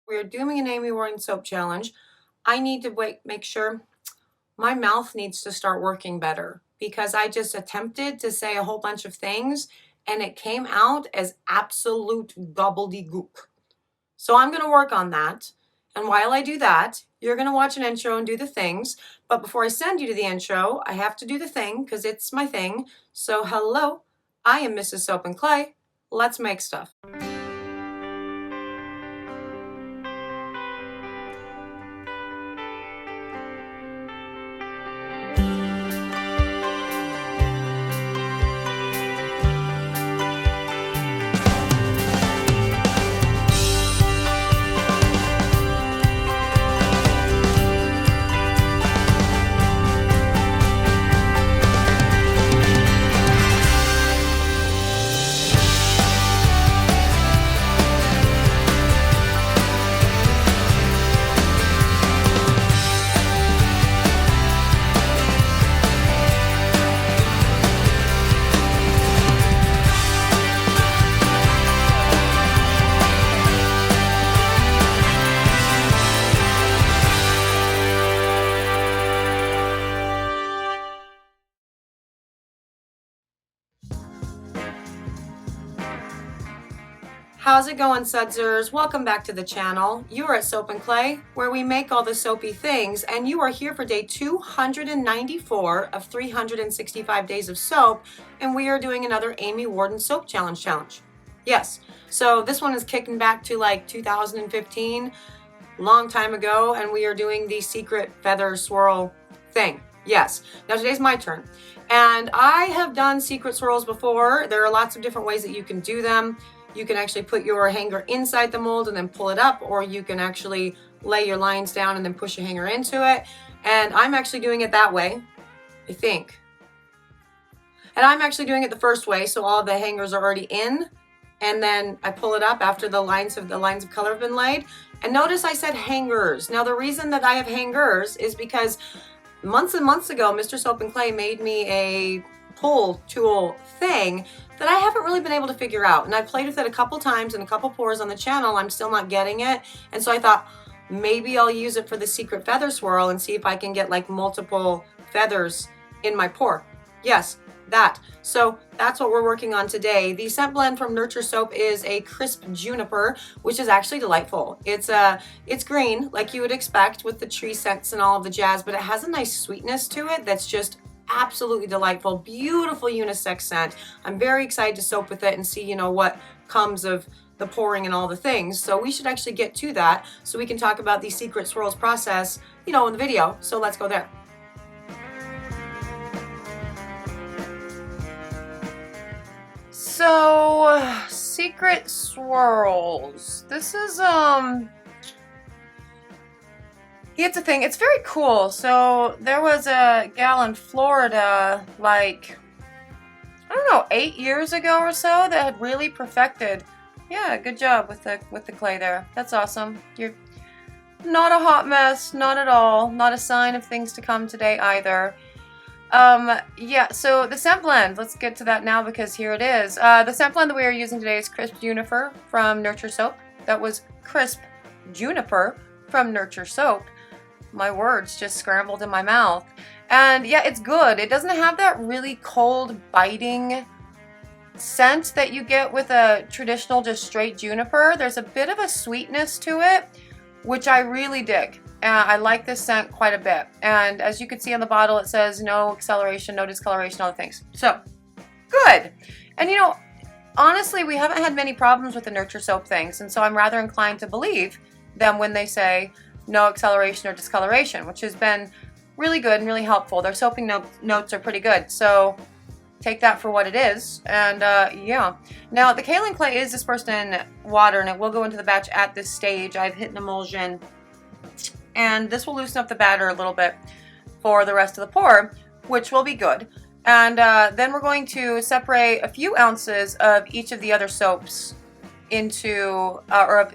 We're doing an Amy Warren soap challenge. I need to make sure my mouth needs to start working better because I just attempted to say a whole bunch of things and it came out as absolute gobbledygook. So I'm going to work on that. And while I do that, you're going to watch an intro and do the things. But before I send you to the intro, I have to do the thing because it's my thing. So hello, I am Mrs. Soap and Clay. Let's make stuff. How's it going, Sudsers? Welcome back to the channel. You are at Soap and Clay, where we make all the soapy things, and you are here for day 294 of 365 days of soap, and we are doing another Amy Warden Soap Challenge. Yes, so this one is kicking back to like 2015, long time ago, and we are doing the secret feather swirl thing. Yes, now today's my turn. And I have done secret swirls before. There are lots of different ways that you can do them. You can actually put your hanger inside the mold and then pull it up, or you can actually lay your lines down and then push your hanger into it. And I'm actually doing it that way, I think. And I'm actually doing it the first way, so all the hangers are already in, and then I pull it up after the lines of color have been laid. And notice I said hangers. Now the reason that I have hangers is because months and months ago, Mr. Soap and Clay made me a pull tool thing that I haven't really been able to figure out. And I played with it a couple times in a couple pours on the channel. I'm still not getting it. And so I thought maybe I'll use it for the secret feather swirl and see if I can get like multiple feathers in my pour. Yes, that. So that's what we're working on today. The scent blend from Nurture Soap is a crisp juniper, which is actually delightful. It's green like you would expect with the tree scents and all of the jazz, but it has a nice sweetness to it that's just absolutely delightful. Beautiful unisex scent. I'm very excited to soap with it and see, what comes of the pouring and all the things. So we should actually get to that so we can talk about the secret swirls process, in the video. So let's go there. So, secret swirls. This is, it's a thing. It's very cool. So there was a gal in Florida, like, I don't know, 8 years ago or so, that had really perfected. Yeah, good job with the clay there. That's awesome. You're not a hot mess, not at all. Not a sign of things to come today either. Yeah, so the scent blend, let's get to that now because here it is. The scent blend that we are using today is Crisp Juniper from Nurture Soap. That was Crisp Juniper from Nurture Soap. My words just scrambled in my mouth. And yeah, it's good. It doesn't have that really cold, biting scent that you get with a traditional just straight juniper. There's a bit of a sweetness to it, which I really dig. I like this scent quite a bit. And as you can see on the bottle, it says no acceleration, no discoloration, all the things. So, good. And honestly, we haven't had many problems with the Nurture Soap things, and so I'm rather inclined to believe them when they say no acceleration or discoloration, which has been really good and really helpful. Their soaping notes are pretty good, so take that for what it is. And yeah. Now, the kaolin clay is dispersed in water, and it will go into the batch at this stage. I've hit an emulsion, and this will loosen up the batter a little bit for the rest of the pour, which will be good. And then we're going to separate a few ounces of each of the other soaps into, of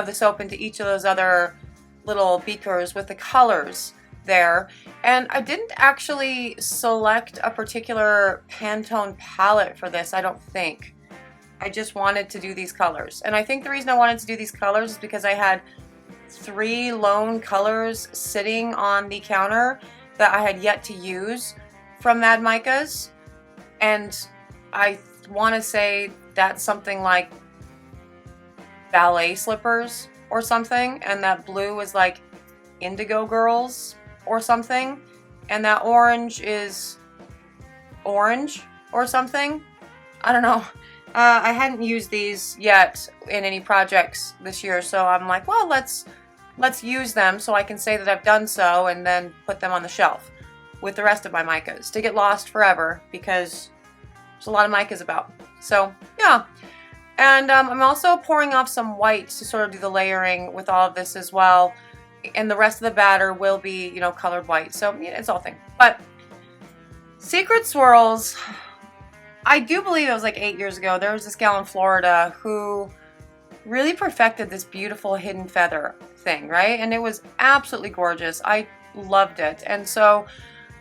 the soap into each of those other little beakers with the colors there. And I didn't actually select a particular Pantone palette for this, I don't think. I just wanted to do these colors. And I think the reason I wanted to do these colors is because I had 3 lone colors sitting on the counter that I had yet to use from Mad Micas. And I want to say that's something like ballet slippers or something, and that blue is like indigo girls or something, and that orange is orange or something. I don't know. I hadn't used these yet in any projects this year, so I'm like, well, let's use them so I can say that I've done so, and then put them on the shelf with the rest of my micas to get lost forever, because there's a lot of micas about. So yeah. And I'm also pouring off some whites to sort of do the layering with all of this as well. And the rest of the batter will be, you know, colored white. So yeah, it's all thing. But Secret Swirls, I do believe it was like 8 years ago. There was this gal in Florida who really perfected this beautiful hidden feather thing, right? And it was absolutely gorgeous. I loved it. And so,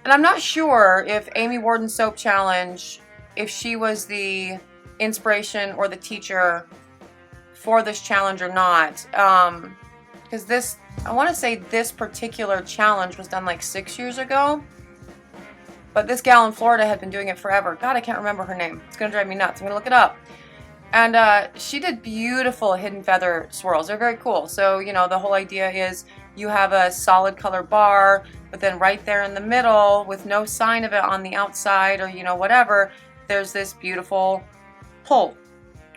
and I'm not sure if Amy Warden's Soap Challenge, if she was the inspiration or the teacher for this challenge or not, because this, I want to say this particular challenge was done like 6 years ago, but this gal in Florida had been doing it forever. God, I can't remember her name. It's gonna drive me nuts. I'm gonna look it up. And she did beautiful hidden feather swirls. They're very cool. So, you know, the whole idea is you have a solid color bar, but then right there in the middle with no sign of it on the outside or, you know, whatever, there's this beautiful pull,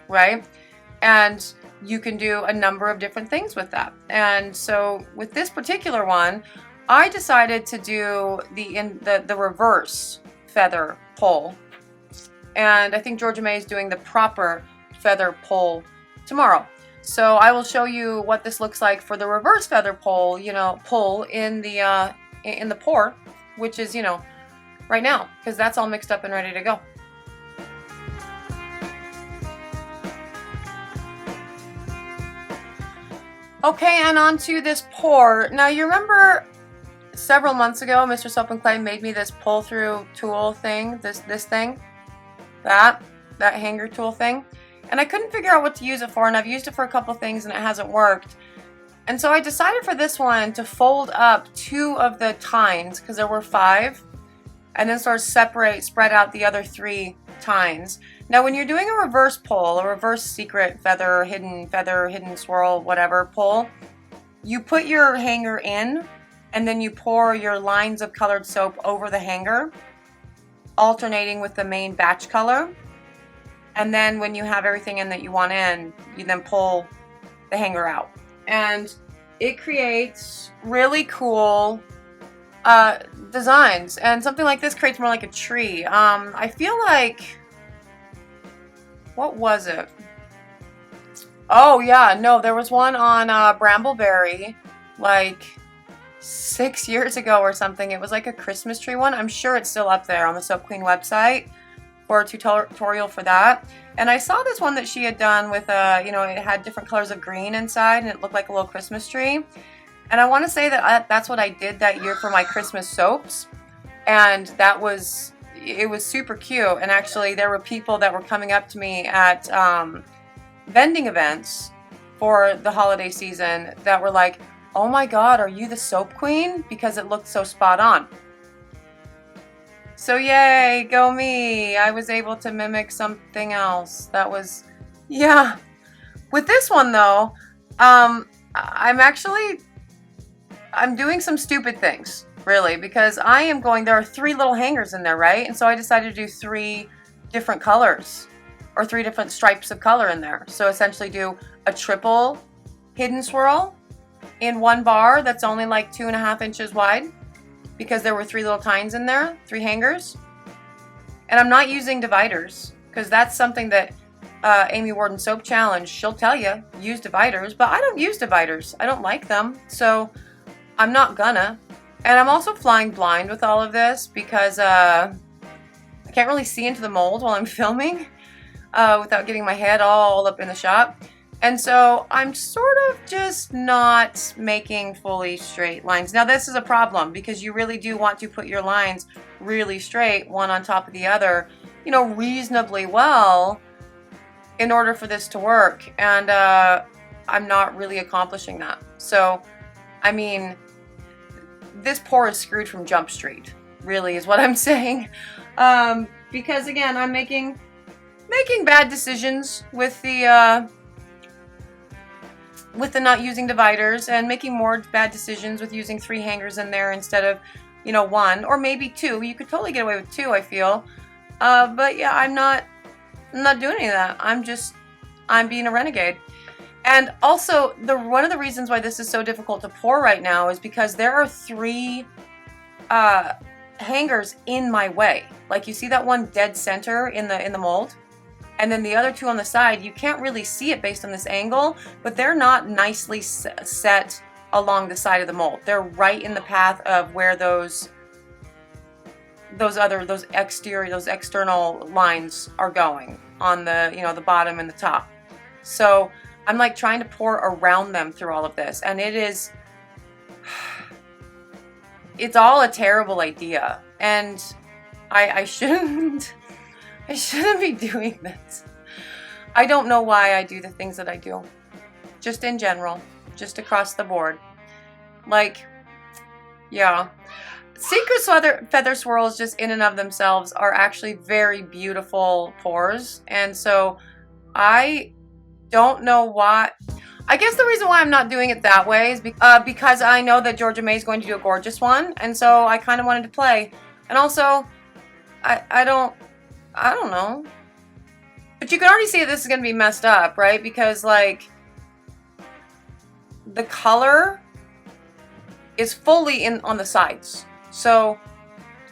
right? And you can do a number of different things with that. And so with this particular one, I decided to do the reverse feather pull. And I think Georgia May is doing the proper feather pull tomorrow. So I will show you what this looks like for the reverse feather pull, you know, pull in the pour, which is, you know, right now, because that's all mixed up and ready to go. Okay, and on to this pour. Now, you remember several months ago, Mr. Soap and Clay made me this pull-through tool thing, this thing, that hanger tool thing, and I couldn't figure out what to use it for, and I've used it for a couple things and it hasn't worked. And so I decided for this one to fold up 2 of the tines, because there were 5, and then sort of spread out the other 3 tines. Now, when you're doing a reverse pull, a reverse secret feather, hidden swirl, whatever pull, you put your hanger in, and then you pour your lines of colored soap over the hanger, alternating with the main batch color. And then when you have everything in that you want in, you then pull the hanger out. And it creates really cool designs. And something like this creates more like a tree. I feel like, what was it? Oh yeah, no, there was one on Brambleberry like 6 years ago or something. It was like a Christmas tree one. I'm sure it's still up there on the Soap Queen website for a tutorial for that. And I saw this one that she had done with you know, it had different colors of green inside and it looked like a little Christmas tree. And I want to say that that's what I did that year for my Christmas soaps. And it was super cute. And actually there were people that were coming up to me at vending events for the holiday season that were like, oh my God, are you the Soap Queen? Because it looked so spot on. So yay, go me. I was able to mimic something else. That was, yeah. With this one though, I'm doing some stupid things, really, because there are 3 little hangers in there, right? And so I decided to do 3 different colors, or 3 different stripes of color in there. So essentially do a triple hidden swirl in 1 bar that's only like 2.5 inches wide, because there were 3 little tines in there, 3 hangers. And I'm not using dividers, because that's something that Amy Warden Soap Challenge, she'll tell you, use dividers, but I don't use dividers. I don't like them, so I'm not gonna. And I'm also flying blind with all of this because I can't really see into the mold while I'm filming without getting my head all up in the shot. And so I'm sort of just not making fully straight lines. Now this is a problem because you really do want to put your lines really straight, one on top of the other, you know, reasonably well, in order for this to work, and I'm not really accomplishing that. So, I mean, this pour is screwed from Jump Street, really, is what I'm saying. Because again, I'm making bad decisions with the not using dividers, and making more bad decisions with using 3 hangers in there instead of, you know, 1 or maybe 2. You could totally get away with 2, I feel. But yeah, I'm not doing any of that. I'm being a renegade. And also, one of the reasons why this is so difficult to pour right now is because there are 3 hangers in my way. Like, you see that one dead center in the mold? And then the other 2 on the side, you can't really see it based on this angle, but they're not nicely set along the side of the mold. They're right in the path of where those external lines are going on the, you know, the bottom and the top. So I'm like trying to pour around them through all of this, and it's all a terrible idea, and I shouldn't be doing this. I don't know why I do the things that I do, just in general, just across the board. Like, yeah. Secret Feather Swirls, just in and of themselves, are actually very beautiful pours, and so I don't know why. I guess the reason why I'm not doing it that way is because I know that Georgia May is going to do a gorgeous one, and so I kind of wanted to play. And also, I don't know. But you can already see that this is going to be messed up, right? Because, like, the color is fully on the sides. So,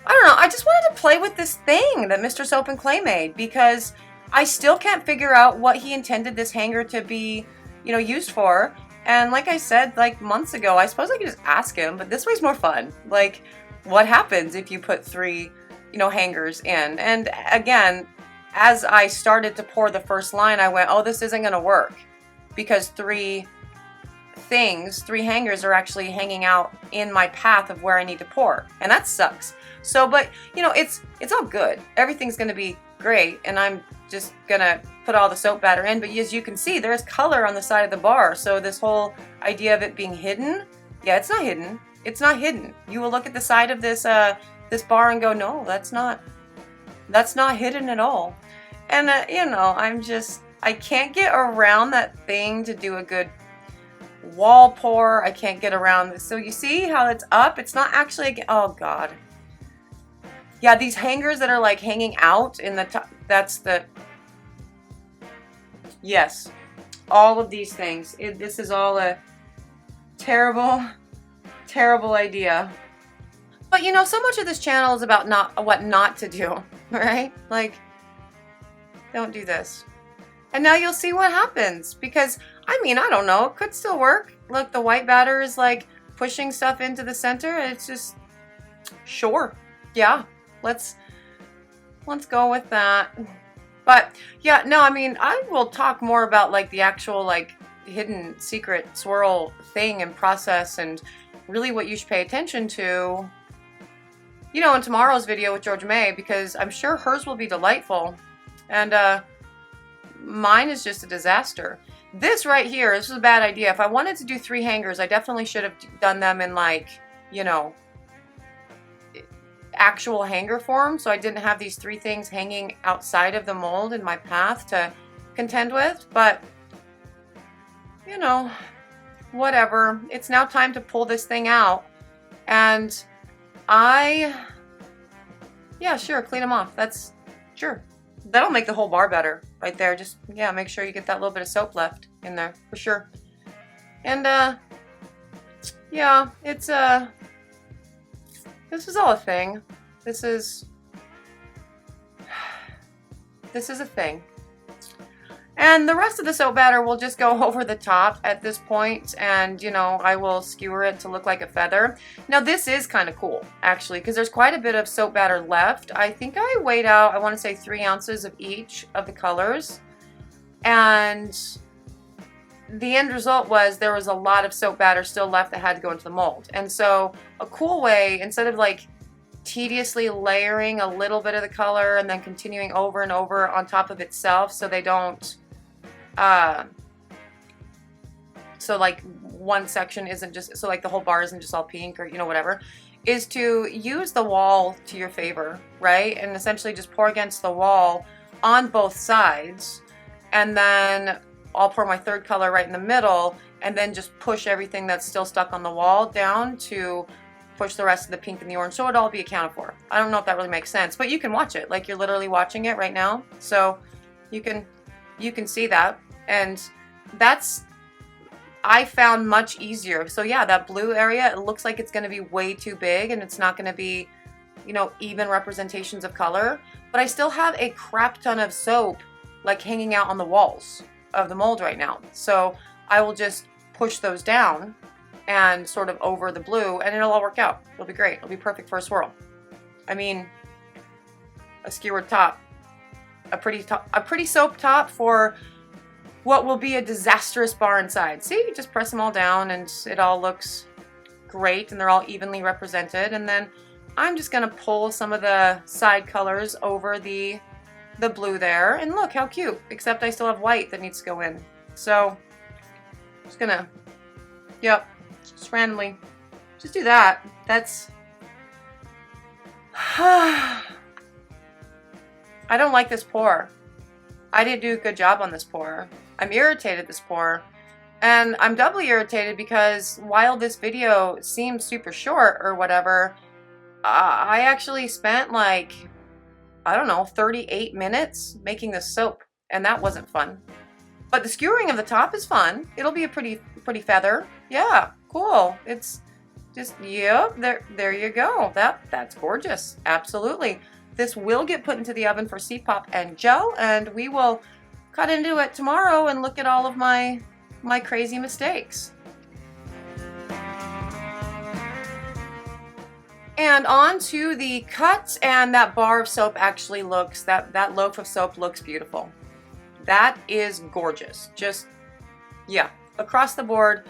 I don't know. I just wanted to play with this thing that Mr. Soap and Clay made, because I still can't figure out what he intended this hanger to be, you know, used for. And like I said, like, months ago, I suppose I could just ask him, but this way's more fun. Like, what happens if you put 3, you know, hangers in? And again, as I started to pour the first line, I went, oh, this isn't going to work, because 3 hangers are actually hanging out in my path of where I need to pour, and that sucks. So, but, you know, it's all good. Everything's going to be great, and I'm just gonna put all the soap batter in. But as you can see, there's color on the side of the bar, so this whole idea of it being hidden, yeah, it's not hidden. It's not hidden. You will look at the side of this this bar and go, no, that's not hidden at all. And you know, I can't get around that thing to do a good wall pour. I can't get around this. So you see how it's up? It's not actually, oh God. Yeah, these hangers that are like hanging out in the top, that's the, yes, all of these things. This is all a terrible, terrible idea. But you know, so much of this channel is about what not to do, right? Like, don't do this. And now you'll see what happens, because, I mean, I don't know, it could still work. Look, the white batter is like pushing stuff into the center, and it's just, sure, yeah, let's go with that. But yeah, no, I mean, I will talk more about like the actual like hidden secret swirl thing and process, and really what you should pay attention to, you know, in tomorrow's video with Georgia May, because I'm sure hers will be delightful, and mine is just a disaster. This right here, this is a bad idea. If I wanted to do 3 hangers, I definitely should have done them in, like, you know, actual hanger form, so I didn't have these 3 things hanging outside of the mold in my path to contend with. But, you know, whatever. It's now time to pull this thing out, and yeah, sure, clean them off. That's, sure. That'll make the whole bar better right there. Just, yeah, make sure you get that little bit of soap left in there for sure. And yeah, it's this is all a thing. This is a thing. And the rest of the soap batter will just go over the top at this point, and, you know, I will skewer it to look like a feather. Now this is kind of cool, actually, because there's quite a bit of soap batter left. I think I weighed out, I want to say 3 ounces of each of the colors, and the end result was there was a lot of soap batter still left that had to go into the mold. And so a cool way, instead of like tediously layering a little bit of the color and then continuing over and over on top of itself so they don't so like one section isn't just, so like the whole bar isn't just all pink or, you know, whatever, is to use the wall to your favor, right? And essentially just pour against the wall on both sides. And then I'll pour my third color right in the middle, and then just push everything that's still stuck on the wall down to push the rest of the pink and the orange, so it'll all be accounted for. I don't know if that really makes sense, but you can watch it, like you're literally watching it right now. So you can see that, and that's, I found much easier. So yeah, that blue area, it looks like it's going to be way too big, and it's not going to be, you know, even representations of color, but I still have a crap ton of soap like hanging out on the walls of the mold right now. So I will just push those down and sort of over the blue, and it'll all work out. It'll be great. It'll be perfect for a swirl. I mean, a skewered top, a pretty soap top for what will be a disastrous bar inside. See, you just press them all down and it all looks great, and they're all evenly represented. And then I'm just gonna pull some of the side colors over the blue there, and look how cute, except I still have white that needs to go in. So I'm just gonna, yep, just randomly just do that. That's I don't like this pour. I didn't do a good job on this pour. I'm irritated this pour, and I'm doubly irritated because while this video seems super short or whatever, I actually spent like, I don't know, 38 minutes making this soap, and that wasn't fun. But the skewering of the top is fun. It'll be a pretty feather. Yeah, cool. It's just, yep, there you go. That's gorgeous. Absolutely. This will get put into the oven for C-pop and gel, and we will cut into it tomorrow and look at all of my crazy mistakes. And on to the cut, and that bar of soap actually looks, that loaf of soap looks beautiful. That is gorgeous. Just, yeah, across the board,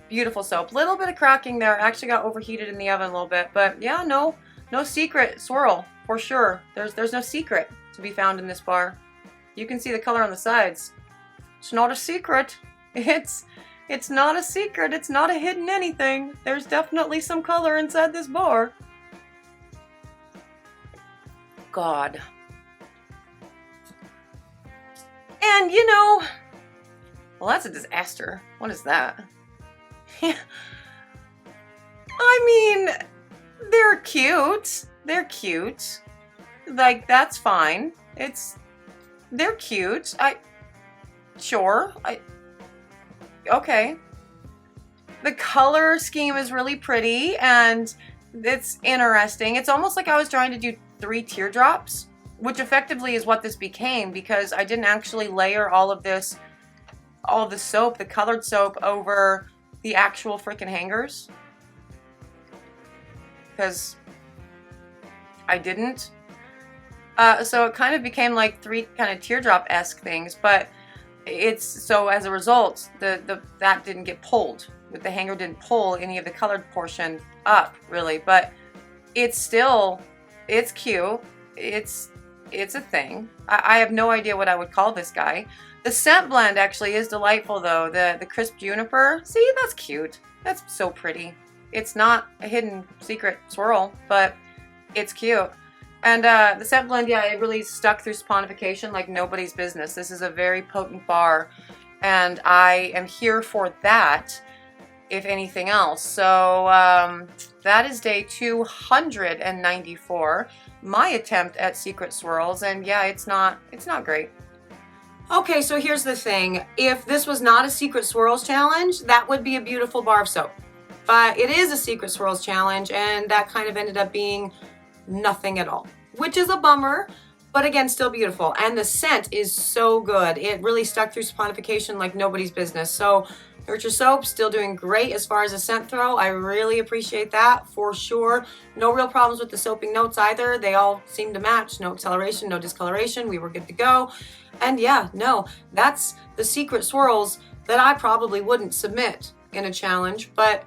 beautiful soap. Little bit of cracking there. Actually got overheated in the oven a little bit, but yeah, no secret swirl for sure. There's no secret to be found in this bar. You can see the color on the sides. It's not a secret. It's not a secret. It's not a hidden anything. There's definitely some color inside this bar. God. And you know, well, that's a disaster. What is that? I mean, they're cute. They're cute. Like, that's fine. They're cute. Okay. The color scheme is really pretty, and it's interesting. It's almost like I was trying to do 3 teardrops, which effectively is what this became, because I didn't actually layer all of the soap, the colored soap, over the actual freaking hangers. Because I didn't. So it kind of became like 3 kind of teardrop-esque things, but so as a result, that didn't get pulled. The hanger didn't pull any of the colored portion up, really, but it's cute. It's a thing. I have no idea what I would call this guy. The scent blend actually is delightful though. The crisp juniper, see, that's cute. That's so pretty. It's not a hidden secret swirl, but it's cute. And the scent blend, yeah, it really stuck through saponification like nobody's business. This is a very potent bar, and I am here for that, if anything else. So that is day 294, my attempt at secret swirls, and yeah, it's not great. Okay, so here's the thing. If this was not a secret swirls challenge, that would be a beautiful bar of soap. But it is a secret swirls challenge, and that kind of ended up being nothing at all, which is a bummer, but again, still beautiful. And the scent is so good. It really stuck through saponification like nobody's business. So Nurture Soap still doing great as far as a scent throw. I really appreciate that for sure. No real problems with the soaping notes either. They all seem to match. No acceleration, no discoloration. We were good to go. And yeah, no, that's the secret swirls that I probably wouldn't submit in a challenge, but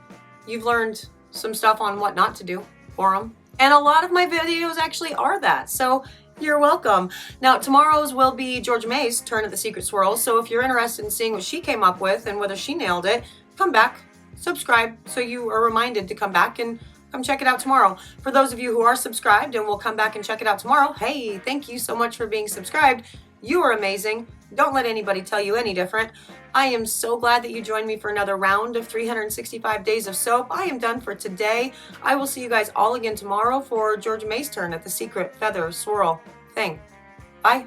you've learned some stuff on what not to do for them. And a lot of my videos actually are that. So You're welcome. Now, tomorrow's will be Georgia May's turn at the Secret Swirls. So if you're interested in seeing what she came up with and whether she nailed it, come back, subscribe, so you are reminded to come back and come check it out tomorrow. For those of you who are subscribed and will come back and check it out tomorrow, hey, thank you so much for being subscribed. You are amazing. Don't let anybody tell you any different. I am so glad that you joined me for another round of 365 days of soap. I am done for today. I will see you guys all again tomorrow for Georgia May's turn at the Secret Feather Swirl thing. Bye.